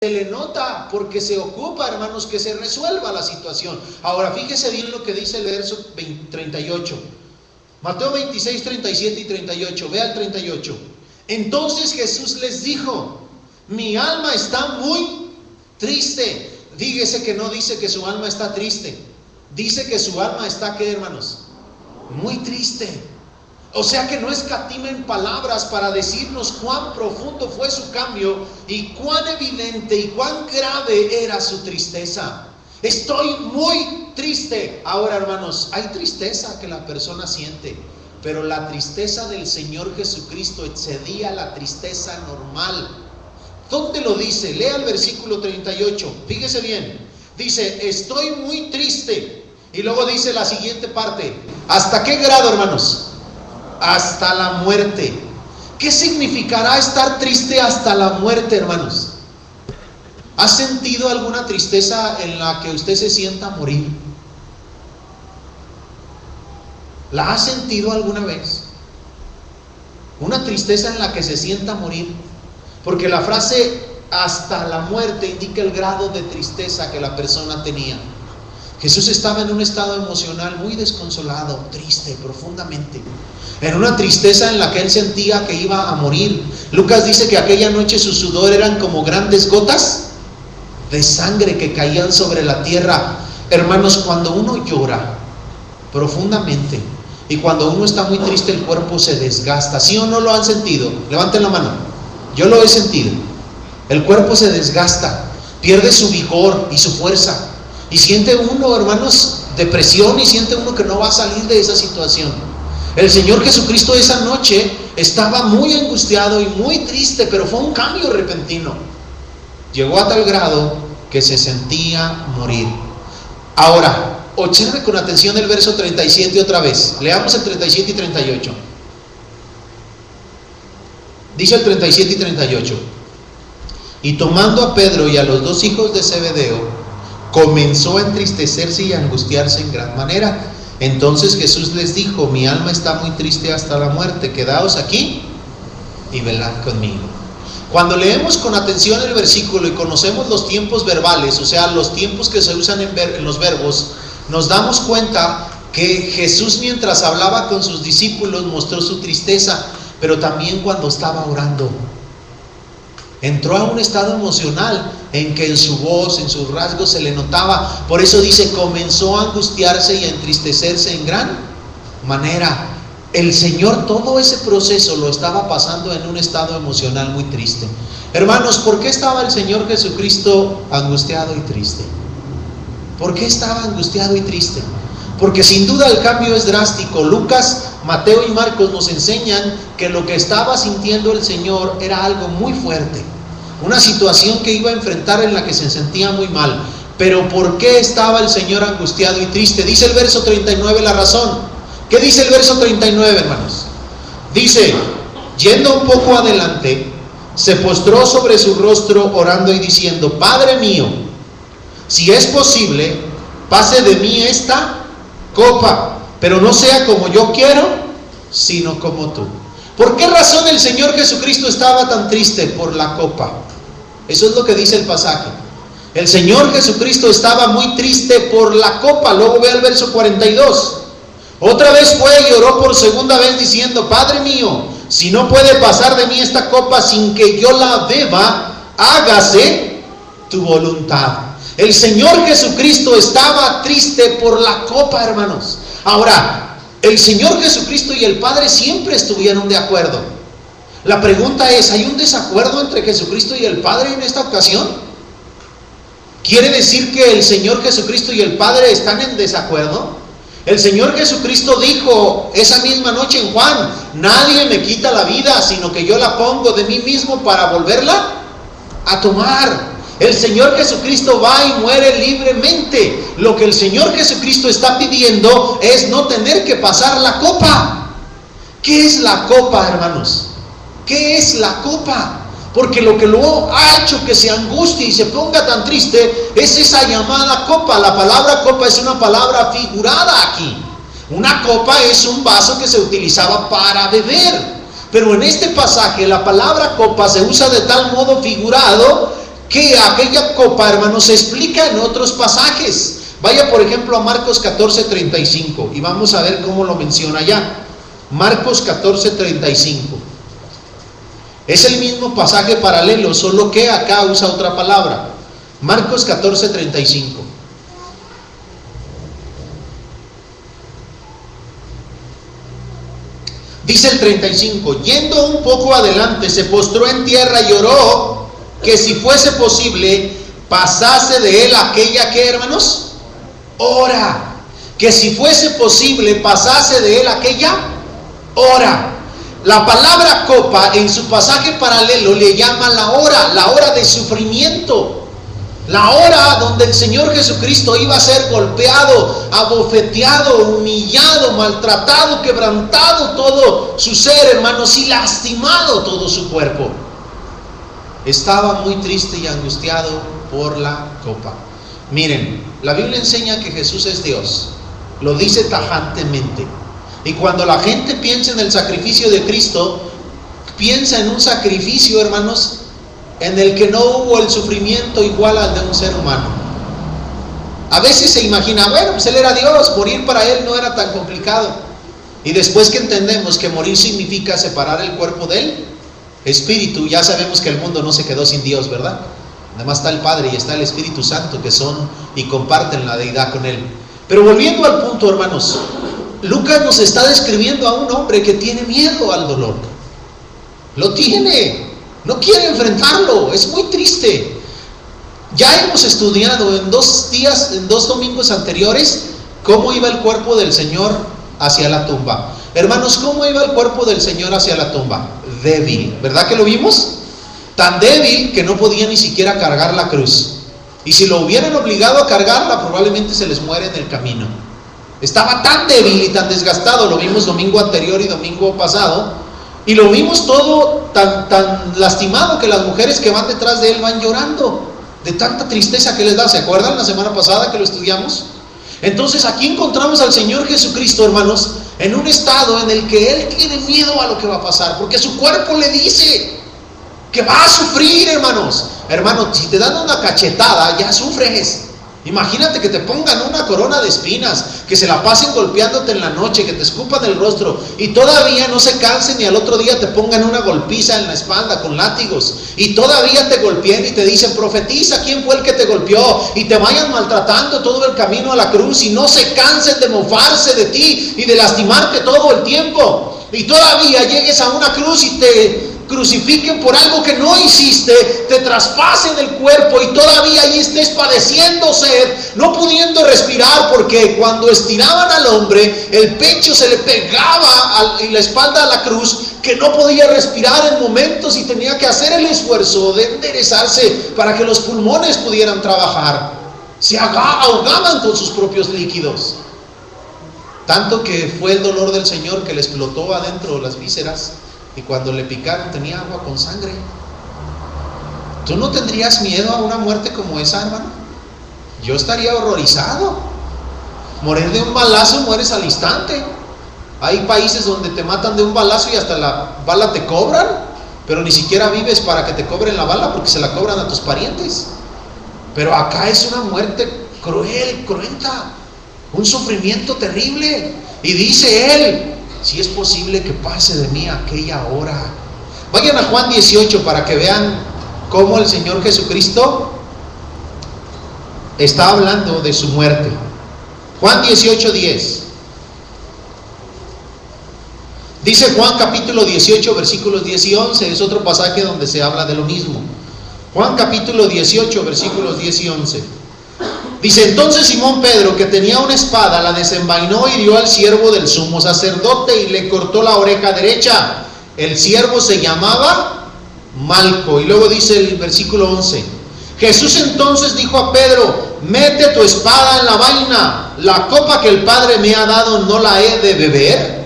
se le nota porque se ocupa, hermanos, que se resuelva la situación. Ahora, fíjese bien lo que dice el verso 38. Mateo 26, 37 y 38. Vea el 38. Entonces Jesús les dijo: mi alma está muy triste. Fíjese que no dice que su alma está triste. Dice que su alma está, ¿qué, hermanos? Muy triste. O sea que no escatima en palabras para decirnos cuán profundo fue su cambio y cuán evidente y cuán grave era su tristeza. Estoy muy triste. Ahora, hermanos, hay tristeza que la persona siente, pero la tristeza del Señor Jesucristo excedía la tristeza normal. ¿Dónde lo dice? Lea el versículo 38. Fíjese bien. Dice: estoy muy triste. Y luego dice la siguiente parte: ¿hasta qué grado, hermanos? Hasta la muerte. ¿Qué significará estar triste hasta la muerte, hermanos? ¿Ha sentido alguna tristeza en la que usted se sienta morir? ¿La ha sentido alguna vez? Una tristeza en la que se sienta morir. Porque la frase hasta la muerte indica el grado de tristeza que la persona tenía. Jesús estaba en un estado emocional muy desconsolado, triste, profundamente. En una tristeza en la que él sentía que iba a morir. Lucas dice que aquella noche su sudor eran como grandes gotas de sangre que caían sobre la tierra. Hermanos, cuando uno llora profundamente y cuando uno está muy triste, el cuerpo se desgasta. ¿Sí o no lo han sentido? Levanten la mano. Yo lo he sentido. El cuerpo se desgasta, pierde su vigor y su fuerza. Y siente uno, hermanos, depresión, y siente uno que no va a salir de esa situación. El Señor Jesucristo esa noche estaba muy angustiado y muy triste, pero fue un cambio repentino. Llegó a tal grado que se sentía morir. Ahora, observe con atención el verso 37 otra vez. Leamos el 37 y 38. Dice el 37 y 38: y tomando a Pedro y a los dos hijos de Zebedeo, comenzó a entristecerse y a angustiarse en gran manera. Entonces Jesús les dijo: mi alma está muy triste hasta la muerte, quedaos aquí y velad conmigo. Cuando leemos con atención el versículo y conocemos los tiempos verbales, o sea, los tiempos que se usan en los verbos, nos damos cuenta que Jesús, mientras hablaba con sus discípulos, mostró su tristeza, pero también cuando estaba orando. Entró a un estado emocional en que en su voz, en sus rasgos se le notaba. Por eso dice: comenzó a angustiarse y a entristecerse en gran manera. El Señor todo ese proceso lo estaba pasando en un estado emocional muy triste. Hermanos, ¿por qué estaba el Señor Jesucristo angustiado y triste? ¿Por qué estaba angustiado y triste? Porque sin duda el cambio es drástico. Lucas, Mateo y Marcos nos enseñan que lo que estaba sintiendo el Señor era algo muy fuerte, una situación que iba a enfrentar en la que se sentía muy mal. Pero ¿por qué estaba el Señor angustiado y triste? Dice el verso 39 la razón. ¿Qué dice el verso 39, hermanos? Dice: yendo un poco adelante, se postró sobre su rostro orando y diciendo: Padre mío, si es posible, pase de mí esta copa, pero no sea como yo quiero, sino como tú. ¿Por qué razón el Señor Jesucristo estaba tan triste? Por la copa. Eso es lo que dice el pasaje. El Señor Jesucristo estaba muy triste por la copa. Luego ve el verso 42. Otra vez fue y oró por segunda vez diciendo: Padre mío, si no puede pasar de mí esta copa sin que yo la beba, hágase tu voluntad. El Señor Jesucristo estaba triste por la copa, hermanos. Ahora, el Señor Jesucristo y el Padre siempre estuvieron de acuerdo. La pregunta es: ¿hay un desacuerdo entre Jesucristo y el Padre en esta ocasión? ¿Quiere decir que el Señor Jesucristo y el Padre están en desacuerdo? El Señor Jesucristo dijo esa misma noche en Juan: nadie me quita la vida, sino que yo la pongo de mí mismo para volverla a tomar. El Señor Jesucristo va y muere libremente. Lo que el Señor Jesucristo está pidiendo es no tener que pasar la copa. ¿Qué es la copa, hermanos? ¿Qué es la copa? Porque lo que lo ha hecho que se angustie y se ponga tan triste es esa llamada copa. La palabra copa es una palabra figurada aquí. Una copa es un vaso que se utilizaba para beber. Pero en este pasaje la palabra copa se usa de tal modo figurado que aquella copa, hermanos, se explica en otros pasajes. Vaya por ejemplo a Marcos 14:35 y vamos a ver cómo lo menciona allá. Marcos 14:35. Es el mismo pasaje paralelo, solo que acá usa otra palabra. Marcos 14:35. Dice el 35, yendo un poco adelante, se postró en tierra y oró que si fuese posible pasase de él aquella, ¿qué, hermanos? Hora. Que si fuese posible pasase de él aquella hora. La palabra copa en su pasaje paralelo le llama la hora de sufrimiento. La hora donde el Señor Jesucristo iba a ser golpeado, abofeteado, humillado, maltratado, quebrantado todo su ser, hermanos, y lastimado todo su cuerpo. Estaba muy triste y angustiado por la copa. Miren, la Biblia enseña que Jesús es Dios. Lo dice tajantemente. Y cuando la gente piensa en el sacrificio de Cristo, piensa en un sacrificio, hermanos, en el que no hubo el sufrimiento igual al de un ser humano. A veces se imagina, bueno, pues él era Dios, morir para él no era tan complicado. Y después que entendemos que morir significa separar el cuerpo del espíritu, ya sabemos que el mundo no se quedó sin Dios, ¿verdad? Además está el Padre y está el Espíritu Santo, que son y comparten la deidad con él. Pero volviendo al punto, hermanos, Lucas nos está describiendo a un hombre que tiene miedo al dolor. Lo tiene. No quiere enfrentarlo, es muy triste. Ya hemos estudiado en 2 días, en 2 domingos anteriores, cómo iba el cuerpo del Señor hacia la tumba. Hermanos, ¿cómo iba el cuerpo del Señor hacia la tumba? Débil, ¿verdad que lo vimos? Tan débil que no podía ni siquiera cargar la cruz. Y si lo hubieran obligado a cargarla, probablemente se les muere en el camino. Estaba tan débil y tan desgastado, lo vimos domingo anterior y domingo pasado. Y lo vimos todo tan lastimado que las mujeres que van detrás de él van llorando de tanta tristeza que les da. ¿Se acuerdan la semana pasada que lo estudiamos? Entonces aquí encontramos al Señor Jesucristo, hermanos, en un estado en el que Él tiene miedo a lo que va a pasar, porque su cuerpo le dice que va a sufrir, hermanos. Hermano, si te dan una cachetada, ya sufres. Imagínate que te pongan una corona de espinas, que se la pasen golpeándote en la noche, que te escupan el rostro y todavía no se cansen y al otro día te pongan una golpiza en la espalda con látigos y todavía te golpeen y te dicen, profetiza quién fue el que te golpeó, y te vayan maltratando todo el camino a la cruz y no se cansen de mofarse de ti y de lastimarte todo el tiempo, y todavía llegues a una cruz y te crucifiquen por algo que no hiciste, te traspasen el cuerpo y todavía ahí estés padeciendo sed, no pudiendo respirar, porque cuando estiraban al hombre el pecho se le pegaba y la espalda a la cruz, que no podía respirar en momentos y tenía que hacer el esfuerzo de enderezarse para que los pulmones pudieran trabajar. Se ahogaban con sus propios líquidos, tanto que fue el dolor del Señor que le explotó adentro las vísceras. Y cuando le picaron tenía agua con sangre. ¿Tú no tendrías miedo a una muerte como esa, hermano? Yo estaría horrorizado. Morir de un balazo, mueres al instante. Hay países donde te matan de un balazo y hasta la bala te cobran, pero ni siquiera vives para que te cobren la bala, porque se la cobran a tus parientes. Pero acá es una muerte cruel, cruenta, un sufrimiento terrible. Y dice él, si es posible que pase de mí aquella hora. Vayan a Juan 18 para que vean cómo el Señor Jesucristo está hablando de su muerte. Juan 18:10. Dice Juan capítulo 18 versículos 10 y 11. Es otro pasaje donde se habla de lo mismo. Juan capítulo 18 versículos 10 y 11. Dice, entonces Simón Pedro, que tenía una espada, la desenvainó y hirió al siervo del sumo sacerdote y le cortó la oreja derecha. El siervo se llamaba Malco. Y luego dice el versículo 11, Jesús entonces dijo a Pedro, mete tu espada en la vaina. La copa que el Padre me ha dado, ¿no la he de beber?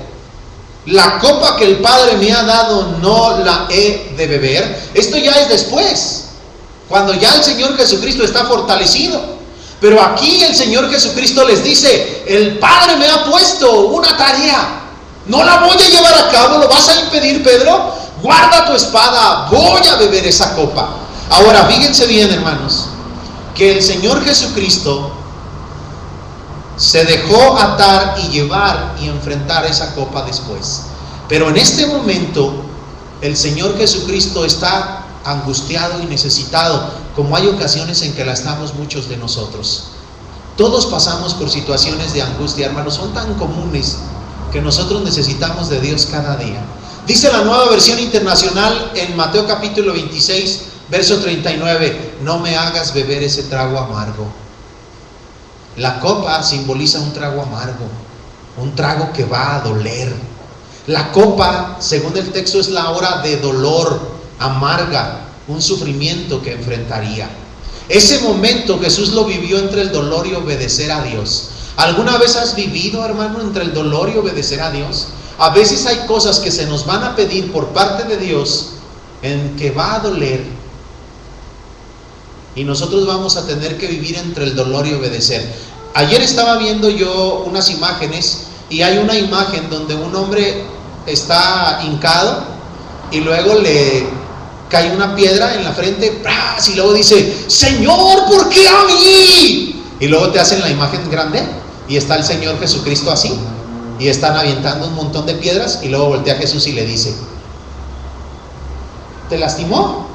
La copa que el Padre me ha dado, ¿no la he de beber? Esto ya es después, cuando ya el Señor Jesucristo está fortalecido. Pero aquí el Señor Jesucristo les dice, el Padre me ha puesto una tarea, no la voy a llevar a cabo. ¿Lo vas a impedir, Pedro? Guarda tu espada, voy a beber esa copa. Ahora, fíjense bien, hermanos, que el Señor Jesucristo se dejó atar y llevar y enfrentar esa copa después. Pero en este momento, el Señor Jesucristo está angustiado y necesitado, como hay ocasiones en que la estamos muchos de nosotros. Todos pasamos por situaciones de angustia, hermanos, son tan comunes que nosotros necesitamos de Dios cada día. Dice la Nueva Versión Internacional en Mateo capítulo 26, verso 39, no me hagas beber ese trago amargo. La copa simboliza un trago amargo, un trago que va a doler. La copa, según el texto, es la hora de dolor, amarga, un sufrimiento que enfrentaría. Ese momento Jesús lo vivió entre el dolor y obedecer a Dios. ¿Alguna vez has vivido, hermano, entre el dolor y obedecer a Dios? A veces hay cosas que se nos van a pedir por parte de Dios en que va a doler, y nosotros vamos a tener que vivir entre el dolor y obedecer. Ayer estaba viendo yo unas imágenes, y hay una imagen donde un hombre está hincado y luego le cae una piedra en la frente, ¡pras! Y luego dice, Señor, ¿por qué a mí? Y luego te hacen la imagen grande y está el Señor Jesucristo así, y están avientando un montón de piedras, y luego voltea a Jesús y le dice, ¿te lastimó?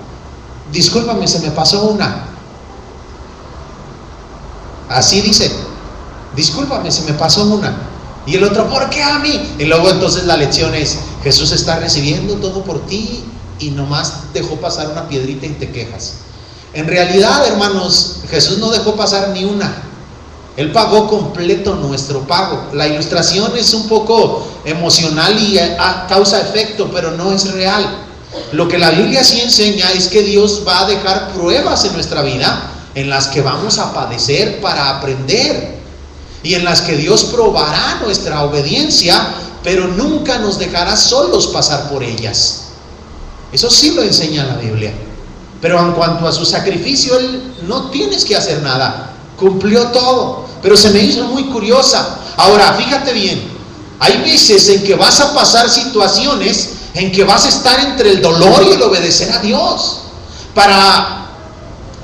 Discúlpame, se me pasó una. Así dice, discúlpame, se me pasó una. Y el otro, ¿por qué a mí? Y luego entonces la lección es, Jesús está recibiendo todo por ti y nomás dejó pasar una piedrita y te quejas. En realidad, hermanos, Jesús no dejó pasar ni una. Él pagó completo nuestro pago. La ilustración es un poco emocional y causa efecto, pero no es real. Lo que la Biblia sí enseña es que Dios va a dejar pruebas en nuestra vida en las que vamos a padecer para aprender, y en las que Dios probará nuestra obediencia, pero nunca nos dejará solos pasar por ellas. Eso sí lo enseña la Biblia. Pero en cuanto a su sacrificio, Él no tienes que hacer nada, cumplió todo. Pero se me hizo muy curiosa. Ahora, fíjate bien, hay veces en que vas a pasar situaciones en que vas a estar entre el dolor y el obedecer a Dios. Para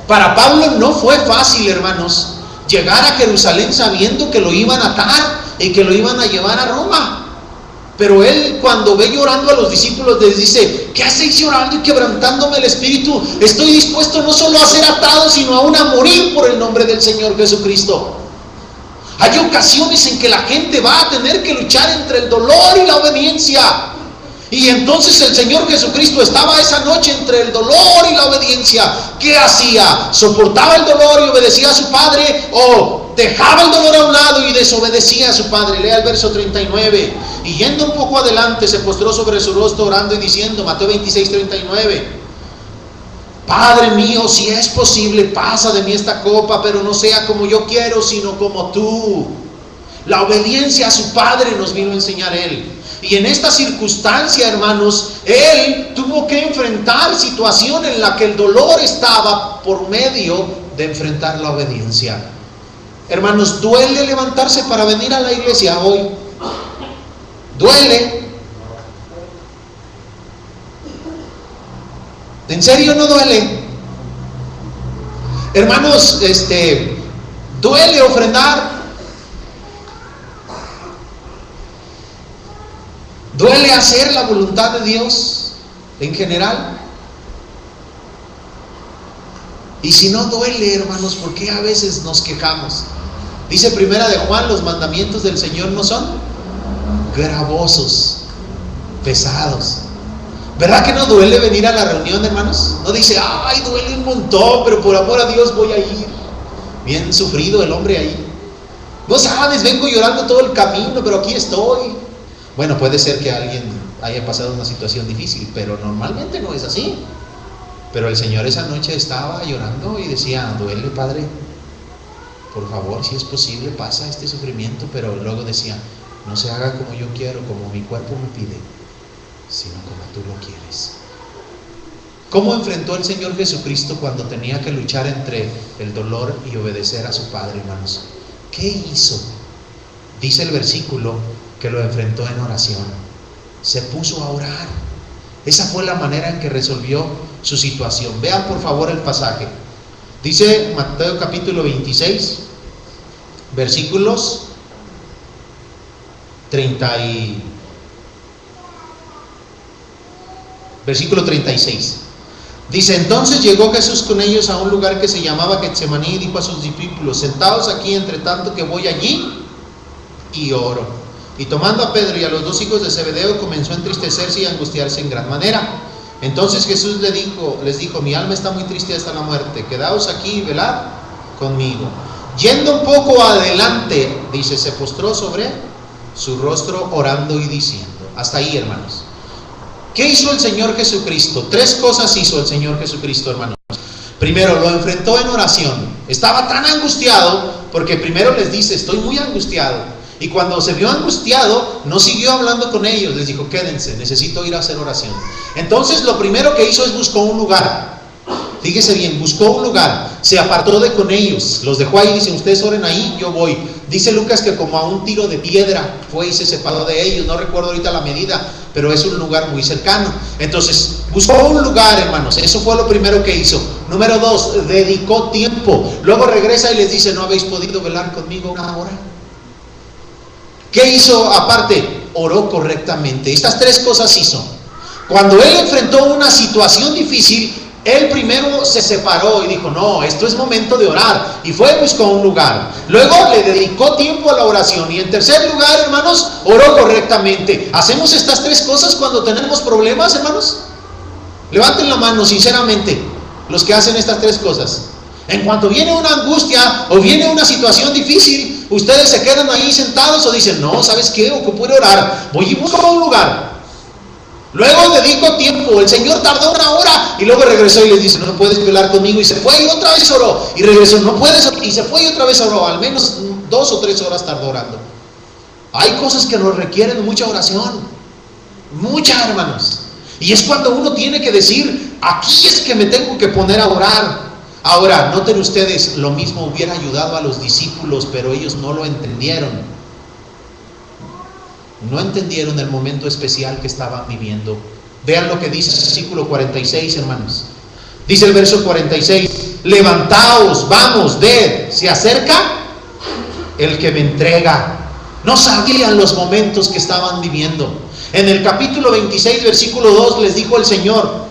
Pablo no fue fácil, hermanos, llegar a Jerusalén sabiendo que lo iban a atar y que lo iban a llevar a Roma. Pero él, cuando ve llorando a los discípulos, les dice, ¿qué hacéis llorando y quebrantándome el espíritu? Estoy dispuesto no solo a ser atado, sino aún a morir por el nombre del Señor Jesucristo. Hay ocasiones en que la gente va a tener que luchar entre el dolor y la obediencia. Y entonces el Señor Jesucristo estaba esa noche entre el dolor y la obediencia. ¿Qué hacía? ¿Soportaba el dolor y obedecía a su Padre? ¿O dejaba el dolor a un lado y desobedecía a su Padre? Lea el verso 39. Y yendo un poco adelante, se postró sobre su rostro orando y diciendo, Mateo 26, 39, Padre mío, si es posible, pasa de mí esta copa, pero no sea como yo quiero, sino como tú. La obediencia a su Padre nos vino a enseñar él. Y en esta circunstancia, hermanos, él tuvo que enfrentar situación en la que el dolor estaba por medio de enfrentar la obediencia. Hermanos, duele levantarse para venir a la iglesia hoy. Duele. ¿En serio no duele? Hermanos, duele ofrendar. ¿Duele hacer la voluntad de Dios en general? Y si no duele, hermanos, ¿por qué a veces nos quejamos? Dice Primera de Juan, los mandamientos del Señor no son gravosos, pesados. ¿Verdad que no duele venir a la reunión, hermanos? No dice, ay, duele un montón, pero por amor a Dios voy a ir. Bien sufrido el hombre ahí. No sabes, vengo llorando todo el camino, pero aquí estoy. Bueno, puede ser que alguien haya pasado una situación difícil, pero normalmente no es así. Pero el Señor esa noche estaba llorando y decía, duele, Padre, por favor, si es posible, pasa este sufrimiento. Pero luego decía, no se haga como yo quiero, como mi cuerpo me pide, sino como tú lo quieres. ¿Cómo enfrentó el Señor Jesucristo cuando tenía que luchar entre el dolor y obedecer a su Padre, hermanos? ¿Qué hizo? Dice el versículo que lo enfrentó en oración. Se puso a orar. Esa fue la manera en que resolvió su situación. Vean por favor el pasaje. Dice Mateo capítulo 26, versículos 36. Dice: entonces llegó Jesús con ellos a un lugar que se llamaba Getsemaní y dijo a sus discípulos: sentaos aquí entre tanto que voy allí y oro. Y tomando a Pedro y a los dos hijos de Zebedeo, comenzó a entristecerse y a angustiarse en gran manera. Entonces Jesús les dijo: mi alma está muy triste hasta la muerte, quedaos aquí y velad conmigo. Yendo un poco adelante, dice, se postró sobre su rostro orando y diciendo. Hasta ahí, hermanos. ¿Qué hizo el Señor Jesucristo? 3 cosas hizo el Señor Jesucristo, hermanos. Primero, lo enfrentó en oración. Estaba tan angustiado, porque primero les dice: estoy muy angustiado. Y cuando se vio angustiado, no siguió hablando con ellos, les dijo: quédense, necesito ir a hacer oración. Entonces lo primero que hizo es buscó un lugar. Fíjese bien, buscó un lugar, se apartó de con ellos, los dejó ahí, dice: ustedes oren ahí, yo voy. Dice Lucas que como a un tiro de piedra fue y se separó de ellos. No recuerdo ahorita la medida, pero es un lugar muy cercano. Entonces buscó un lugar, hermanos. Eso fue lo primero que hizo. Número 2, dedicó tiempo. Luego regresa y les dice: ¿no habéis podido velar conmigo una hora? ¿Qué hizo aparte? Oró correctamente. Estas 3 cosas hizo. Cuando él enfrentó una situación difícil, él primero se separó y dijo: no, esto es momento de orar. Y fue y buscó un lugar. Luego le dedicó tiempo a la oración. Y en tercer lugar, hermanos, oró correctamente. ¿Hacemos estas 3 cosas cuando tenemos problemas, hermanos? Levanten la mano sinceramente los que hacen estas 3 cosas. En cuanto viene una angustia o viene una situación difícil, ustedes se quedan ahí sentados o dicen: no, ¿sabes qué? Ocupo ir a orar. Voy y busco un lugar. Luego dedico tiempo. El Señor tardó una hora y luego regresó y les dice: no puedes velar conmigo. Y se fue y otra vez oró. Y regresó: no puedes. Y se fue y otra vez oró. Al menos 2 o 3 horas tardó orando. Hay cosas que nos requieren mucha oración. Mucha, hermanos. Y es cuando uno tiene que decir: aquí es que me tengo que poner a orar. Ahora, noten ustedes, lo mismo hubiera ayudado a los discípulos, pero ellos no lo entendieron. No entendieron el momento especial que estaban viviendo. Vean lo que dice el versículo 46, hermanos. Dice el verso 46: levantaos, vamos, ved, se acerca el que me entrega. No sabían los momentos que estaban viviendo. En el capítulo 26, versículo 2, les dijo el Señor: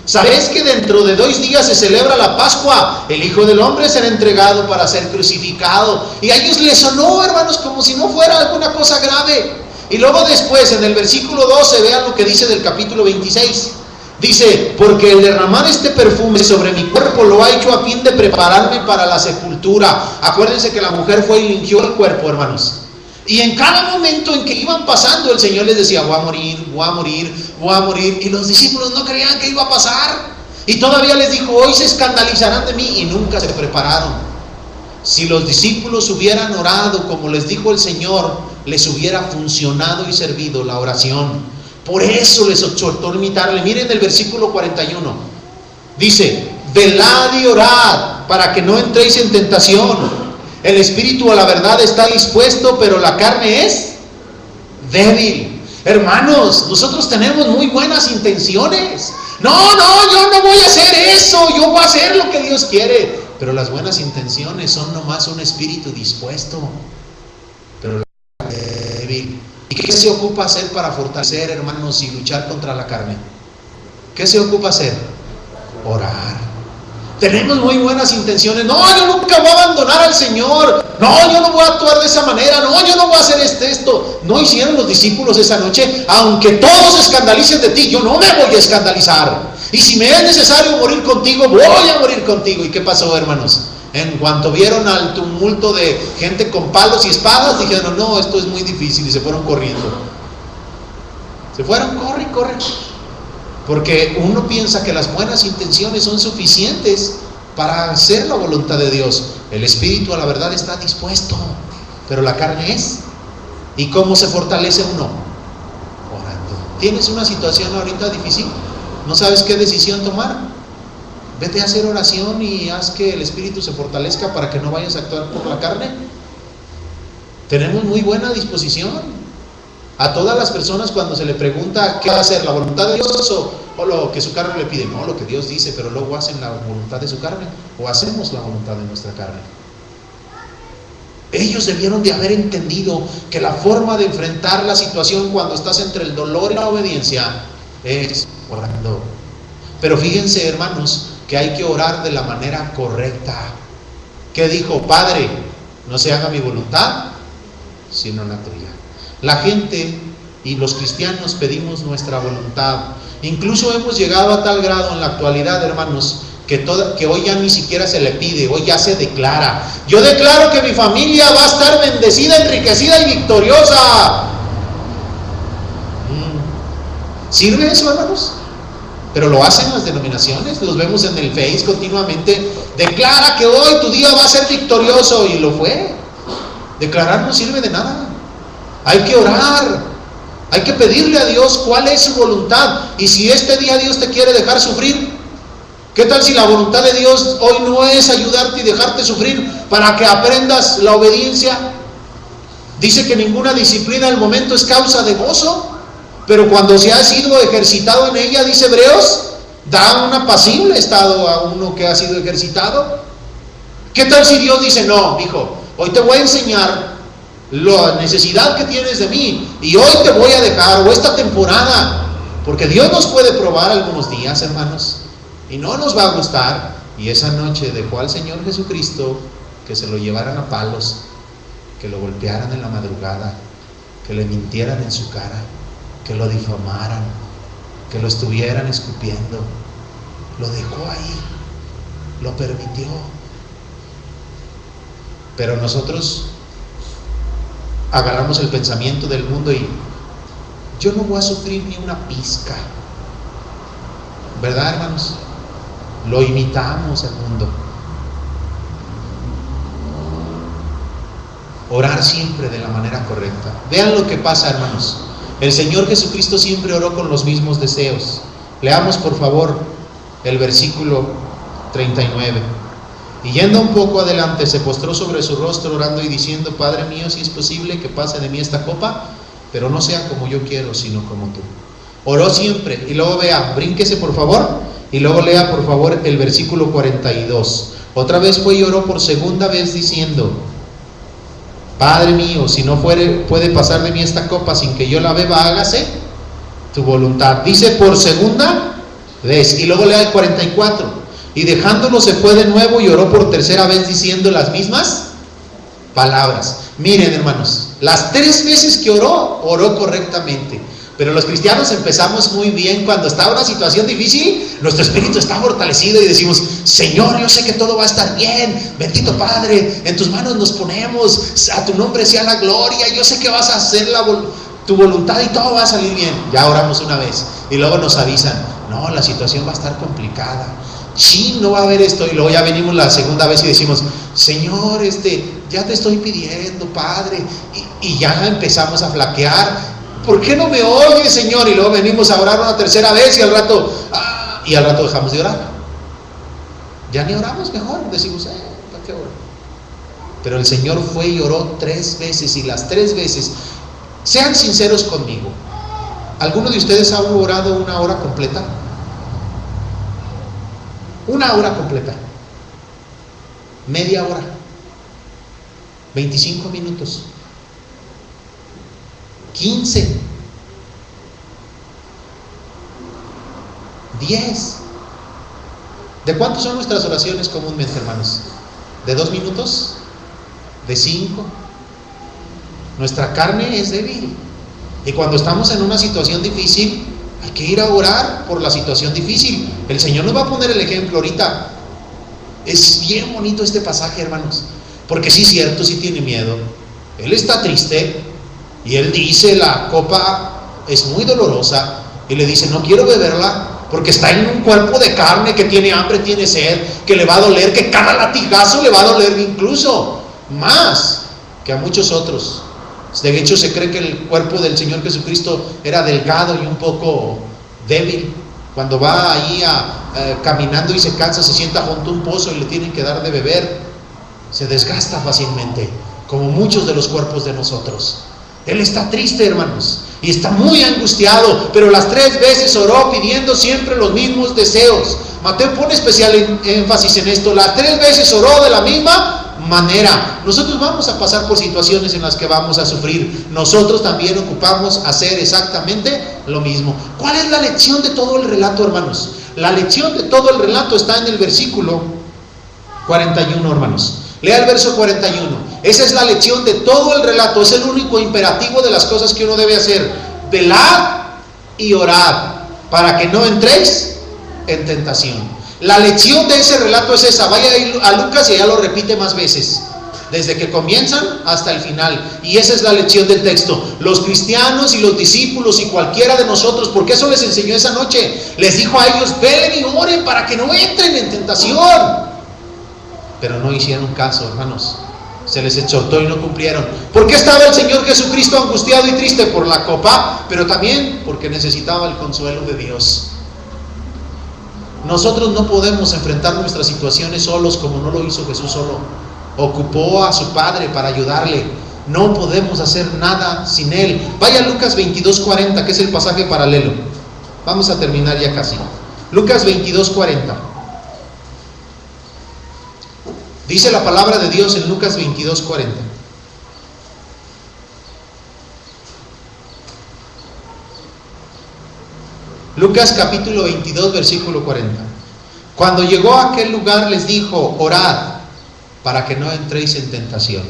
¿sabéis que dentro de 2 días se celebra la Pascua? El Hijo del Hombre será entregado para ser crucificado. Y a ellos les sonó, hermanos, como si no fuera alguna cosa grave. Y luego después, en el versículo 12, vean lo que dice del capítulo 26. Dice: porque el derramar este perfume sobre mi cuerpo lo ha hecho a fin de prepararme para la sepultura. Acuérdense que la mujer fue y limpió el cuerpo, hermanos. Y en cada momento en que iban pasando, el Señor les decía: voy a morir, voy a morir, voy a morir. Y los discípulos no creían que iba a pasar. Y todavía les dijo: hoy se escandalizarán de mí. Y nunca se prepararon. Si los discípulos hubieran orado como les dijo el Señor, les hubiera funcionado y servido la oración. Por eso les exhortó a imitarle. Miren el versículo 41. Dice: velad y orad para que no entréis en tentación. El espíritu a la verdad está dispuesto, pero la carne es débil. Hermanos, nosotros tenemos muy buenas intenciones. No, yo no voy a hacer eso. Yo voy a hacer lo que Dios quiere. Pero las buenas intenciones son nomás un espíritu dispuesto, pero la carne es débil. ¿Y qué se ocupa hacer para fortalecer, hermanos, y luchar contra la carne? ¿Qué se ocupa hacer? Orar. Tenemos muy buenas intenciones. No, yo nunca voy a abandonar al Señor. No, yo no voy a actuar de esa manera. No, yo no voy a hacer esto. No hicieron los discípulos esa noche. Aunque todos se escandalicen de ti, yo no me voy a escandalizar. Y si me es necesario morir contigo, voy a morir contigo. ¿Y qué pasó, hermanos? En cuanto vieron al tumulto de gente con palos y espadas, dijeron: no, esto es muy difícil. Y se fueron corriendo. Se fueron, corre. Porque uno piensa que las buenas intenciones son suficientes para hacer la voluntad de Dios. El espíritu a la verdad está dispuesto, pero la carne es. ¿Y cómo se fortalece uno? Orando. ¿Tienes una situación ahorita difícil? ¿No sabes qué decisión tomar? Vete a hacer oración y haz que el espíritu se fortalezca para que no vayas a actuar por la carne. Tenemos muy buena disposición. A todas las personas, cuando se le pregunta qué va a hacer, la voluntad de Dios o lo que su carne le pide, no, lo que Dios dice, pero luego hacen la voluntad de su carne, o hacemos la voluntad de nuestra carne. Ellos debieron de haber entendido que la forma de enfrentar la situación cuando estás entre el dolor y la obediencia es orando. Pero fíjense, hermanos, que hay que orar de la manera correcta. ¿Qué dijo? Padre, no se haga mi voluntad, sino la tuya. La gente y los cristianos pedimos nuestra voluntad. Incluso hemos llegado a tal grado en la actualidad, hermanos, que hoy ya ni siquiera se le pide, hoy ya se declara. Yo declaro que mi familia va a estar bendecida, enriquecida y victoriosa. ¿Sirve eso, hermanos? Pero lo hacen las denominaciones, los vemos en el Face continuamente. Declara que hoy tu día va a ser victorioso, y lo fue. Declarar no sirve de nada. Hay que orar, hay que pedirle a Dios cuál es su voluntad. Y si este día Dios te quiere dejar sufrir, ¿qué tal si la voluntad de Dios hoy no es ayudarte y dejarte sufrir para que aprendas la obediencia? Dice que ninguna disciplina al momento es causa de gozo, pero cuando se ha sido ejercitado en ella, dice Hebreos, da un apacible estado a uno que ha sido ejercitado. ¿Qué tal si Dios dice, no, hijo, hoy te voy a enseñar la necesidad que tienes de mí, y hoy te voy a dejar, o esta temporada, porque Dios nos puede probar algunos días, hermanos, y no nos va a gustar? Y esa noche dejó al Señor Jesucristo que se lo llevaran a palos, que lo golpearan en la madrugada, que le mintieran en su cara, que lo difamaran, que lo estuvieran escupiendo. Lo dejó ahí, lo permitió. Pero nosotros agarramos el pensamiento del mundo y yo no voy a sufrir ni una pizca, ¿verdad, hermanos? Lo imitamos al mundo. Orar siempre de la manera correcta. Vean lo que pasa, hermanos. El Señor Jesucristo siempre oró con los mismos deseos. Leamos por favor el versículo 39. Y yendo un poco adelante, se postró sobre su rostro orando y diciendo, Padre mío, si es posible que pase de mí esta copa, pero no sea como yo quiero, sino como tú. Oró siempre. Y luego vea, brínquese por favor, y luego lea por favor el versículo 42. Otra vez fue y oró por segunda vez diciendo, Padre mío, si no puede pasar de mí esta copa sin que yo la beba, hágase tu voluntad. Dice por segunda vez. Y luego lea el 44. Y dejándolo se fue de nuevo y oró por tercera vez diciendo las mismas palabras. Miren, hermanos, las 3 veces que oró correctamente. Pero los cristianos empezamos muy bien. Cuando está una situación difícil, nuestro espíritu está fortalecido y decimos, Señor, yo sé que todo va a estar bien, bendito Padre, en tus manos nos ponemos, a tu nombre sea la gloria, yo sé que vas a hacer tu voluntad y todo va a salir bien. Ya oramos una vez y luego nos avisan, no, la situación va a estar complicada, sí, no va a haber esto. Y luego ya venimos la segunda vez y decimos, Señor, ya te estoy pidiendo, Padre, y ya empezamos a flaquear. ¿Por qué no me oyes, Señor? Y luego venimos a orar una tercera vez y al rato dejamos de orar. Ya ni oramos, mejor decimos, ¿para qué oro? Pero el Señor fue y oró 3 veces, y las 3 veces, sean sinceros conmigo, ¿alguno de ustedes ha orado una hora completa? Una hora completa, media hora, 25 minutos, 15, 10. ¿De cuánto son nuestras oraciones comúnmente, hermanos? ¿De 2 minutos? ¿De 5? Nuestra carne es débil, y cuando estamos en una situación difícil hay que ir a orar por la situación difícil. El Señor nos va a poner el ejemplo ahorita. Es bien bonito este pasaje, hermanos, porque sí es cierto, sí tiene miedo. Él está triste y él dice, la copa es muy dolorosa, y le dice, no quiero beberla porque está en un cuerpo de carne que tiene hambre, tiene sed, que le va a doler, que cada latigazo le va a doler incluso más que a muchos otros. De hecho, se cree que el cuerpo del Señor Jesucristo era delgado y un poco débil. Cuando va ahí caminando y se cansa, se sienta junto a un pozo y le tienen que dar de beber, se desgasta fácilmente, como muchos de los cuerpos de nosotros. Él está triste, hermanos, y está muy angustiado, pero las 3 veces oró pidiendo siempre los mismos deseos. Mateo pone especial énfasis en esto, las 3 veces oró de la misma manera. Nosotros vamos a pasar por situaciones en las que vamos a sufrir. Nosotros también ocupamos hacer exactamente lo mismo. ¿Cuál es la lección de todo el relato, hermanos? La lección de todo el relato está en el versículo 41, hermanos. Lea el verso 41. Esa es la lección de todo el relato. Es el único imperativo de las cosas que uno debe hacer. Velad y orad para que no entréis en tentación. La lección de ese relato es esa. Vaya a Lucas y ya lo repite más veces, desde que comienzan hasta el final. Y esa es la lección del texto. Los cristianos y los discípulos y cualquiera de nosotros, porque eso les enseñó esa noche, les dijo a ellos: velen y oren para que no entren en tentación. Pero no hicieron caso, hermanos. Se les exhortó y no cumplieron. ¿Por qué estaba el Señor Jesucristo angustiado y triste? Por la copa, pero también porque necesitaba el consuelo de Dios. Nosotros no podemos enfrentar nuestras situaciones solos, como no lo hizo Jesús solo. Ocupó a su Padre para ayudarle. No podemos hacer nada sin Él. Vaya a Lucas 22:40, que es el pasaje paralelo. Vamos a terminar ya casi. Lucas 22:40. Dice la palabra de Dios en Lucas 22:40. Lucas capítulo 22, versículo 40. Cuando llegó a aquel lugar les dijo: orad para que no entréis en tentación.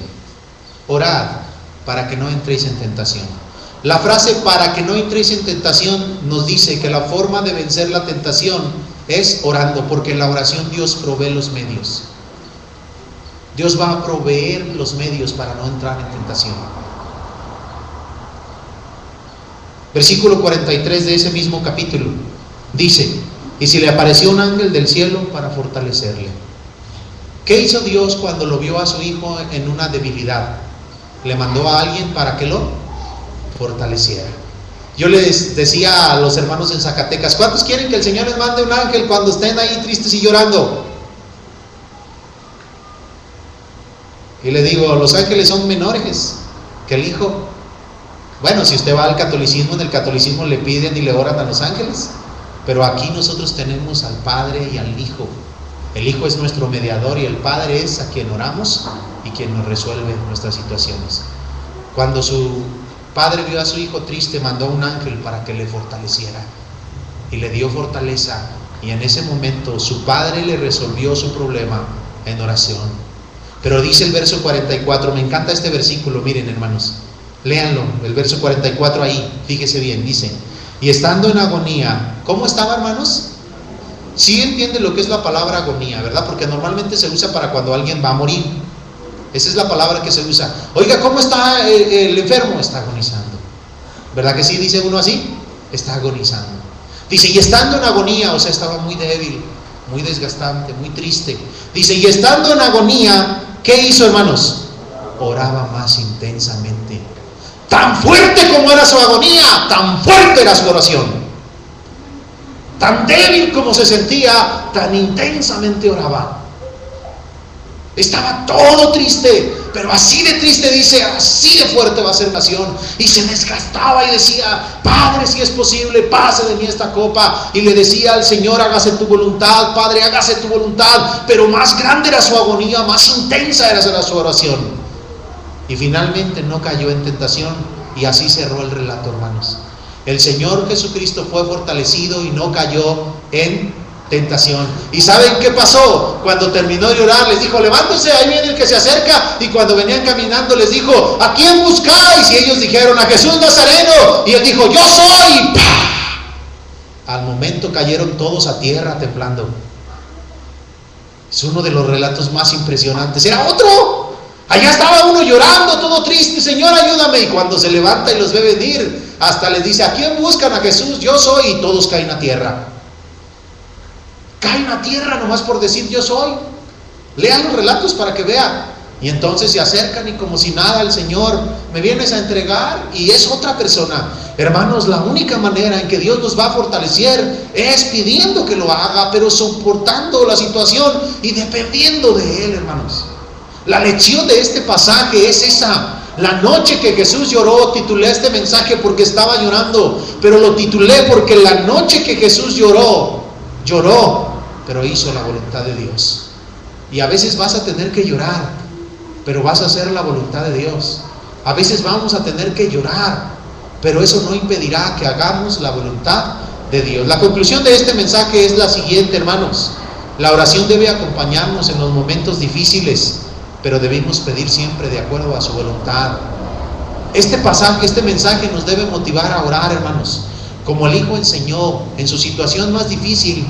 Orad para que no entréis en tentación. La frase "para que no entréis en tentación" nos dice que la forma de vencer la tentación es orando, porque en la oración Dios provee los medios. Dios va a proveer los medios para no entrar en tentación. Versículo 43 de ese mismo capítulo dice: y si le apareció un ángel del cielo para fortalecerle. ¿Qué hizo Dios cuando lo vio a su hijo en una debilidad? Le mandó a alguien para que lo fortaleciera. Yo les decía a los hermanos en Zacatecas: ¿cuántos quieren que el Señor les mande un ángel cuando estén ahí tristes y llorando? Y le digo: los ángeles son menores que el Hijo. Bueno, si usted va al catolicismo, en el catolicismo le piden y le oran a los ángeles, pero aquí nosotros tenemos al Padre y al Hijo. El Hijo es nuestro mediador y el Padre es a quien oramos y quien nos resuelve nuestras situaciones. Cuando su Padre vio a su Hijo triste, mandó a un ángel para que le fortaleciera y le dio fortaleza, y en ese momento su Padre le resolvió su problema en oración. Pero dice el verso 44, me encanta este versículo, miren hermanos, léanlo, el verso 44 ahí, fíjese bien, dice: y estando en agonía. ¿Cómo estaba, hermanos? Sí entienden lo que es la palabra agonía, ¿verdad? Porque normalmente se usa para cuando alguien va a morir. Esa es la palabra que se usa. Oiga, ¿cómo está el enfermo? Está agonizando. ¿Verdad que sí dice uno así? Está agonizando. Dice: y estando en agonía, o sea, estaba muy débil, muy desgastante, muy triste. Dice: y estando en agonía, ¿qué hizo, hermanos? Oraba más intensamente. Tan fuerte como era su agonía, tan fuerte era su oración. Tan débil como se sentía, tan intensamente oraba. Estaba todo triste, pero así de triste, dice, así de fuerte va a ser la oración. Y se desgastaba y decía: Padre, si es posible, pase de mí esta copa. Y le decía al Señor: hágase tu voluntad, Padre, hágase tu voluntad. Pero más grande era su agonía, más intensa era su oración. Y finalmente no cayó en tentación, y así cerró el relato, hermanos. El Señor Jesucristo fue fortalecido y no cayó en tentación. ¿Y saben qué pasó? Cuando terminó de orar, les dijo: levántense, ahí viene el que se acerca. Y cuando venían caminando les dijo: ¿a quién buscáis? Y ellos dijeron: a Jesús Nazareno. Y él dijo: yo soy. ¡Pah! Al momento cayeron todos a tierra temblando. Es uno de los relatos más impresionantes. Era otro. Allá estaba uno llorando, todo triste: Señor, ayúdame. Y cuando se levanta y los ve venir, hasta les dice: ¿a quién buscan? A Jesús, yo soy. Y todos caen a tierra. Caen a tierra nomás por decir: yo soy. Lean los relatos para que vean. Y entonces se acercan y como si nada: el Señor, me vienes a entregar. Y es otra persona. Hermanos, la única manera en que Dios nos va a fortalecer es pidiendo que lo haga, pero soportando la situación y dependiendo de Él, hermanos. La lección de este pasaje es esa: La noche que Jesús lloró, titulé este mensaje porque estaba llorando, pero lo titulé porque la noche que Jesús lloró, pero hizo la voluntad de Dios. Y a veces vas a tener que llorar, pero vas a hacer la voluntad de Dios. A veces vamos a tener que llorar, pero eso no impedirá que hagamos la voluntad de Dios. La conclusión de este mensaje es la siguiente, hermanos. La oración debe acompañarnos en los momentos difíciles, pero debemos pedir siempre de acuerdo a su voluntad. Este pasaje, este mensaje nos debe motivar a orar, hermanos. Como el Hijo enseñó en su situación más difícil,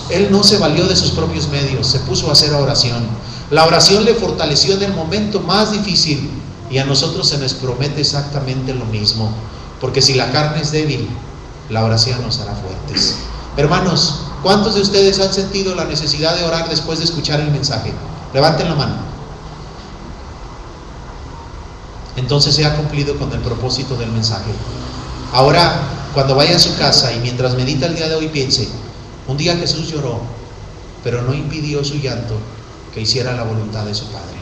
Él no se valió de sus propios medios, se puso a hacer oración. La oración le fortaleció en el momento más difícil, y a nosotros se nos promete exactamente lo mismo, porque si la carne es débil, la oración nos hará fuertes. Hermanos, ¿cuántos de ustedes han sentido la necesidad de orar después de escuchar el mensaje? Levanten la mano. Entonces se ha cumplido con el propósito del mensaje. Ahora, cuando vaya a su casa y mientras medita el día de hoy, piense: un día Jesús lloró, pero no impidió su llanto que hiciera la voluntad de su Padre.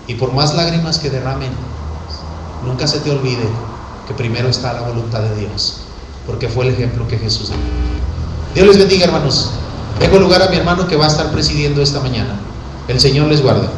Y por más lágrimas que derramen, nunca se te olvide que primero está la voluntad de Dios, porque fue el ejemplo que Jesús dio. Dios les bendiga, hermanos. Dejo lugar a mi hermano que va a estar presidiendo esta mañana. El Señor les guarde.